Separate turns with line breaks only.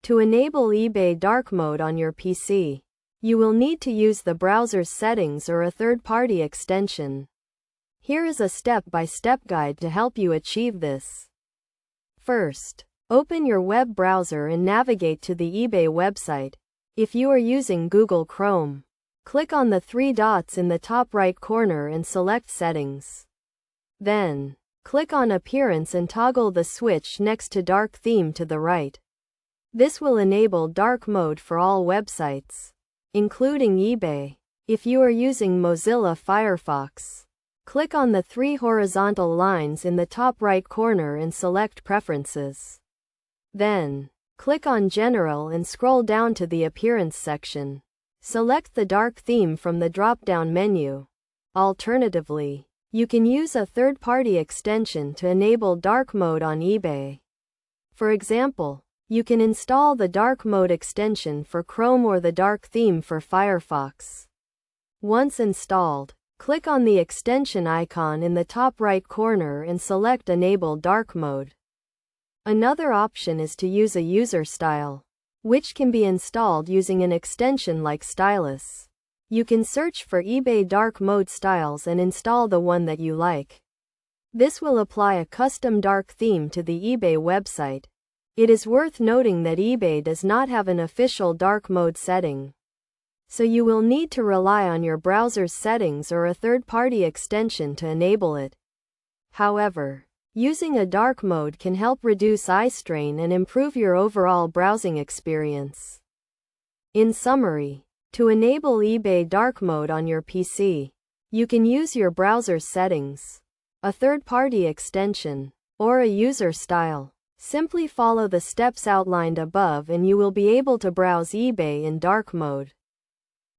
To enable eBay dark mode on your PC, you will need to use the browser's settings or a third-party extension. Here is a step-by-step guide to help you achieve this. First, open your web browser and navigate to the eBay website. If you are using Google Chrome, click on the three dots in the top right corner and select Settings. Then, click on Appearance and toggle the switch next to Dark Theme to the right. This will enable dark mode for all websites, including eBay. If you are using Mozilla Firefox, click on the three horizontal lines in the top right corner and select Preferences. Then, click on General and scroll down to the Appearance section. Select the dark theme from the drop-down menu. Alternatively, you can use a third-party extension to enable dark mode on eBay. For example, you can install the dark mode extension for Chrome or the dark theme for Firefox. Once installed, click on the extension icon in the top right corner and select Enable Dark Mode. Another option is to use a user style, which can be installed using an extension like Stylus. You can search for eBay dark mode styles and install the one that you like. This will apply a custom dark theme to the eBay website. It is worth noting that eBay does not have an official dark mode setting, so you will need to rely on your browser's settings or a third-party extension to enable it. However, using a dark mode can help reduce eye strain and improve your overall browsing experience. In summary, to enable eBay dark mode on your PC, you can use your browser's settings, a third-party extension, or a user style. Simply follow the steps outlined above and you will be able to browse eBay in dark mode.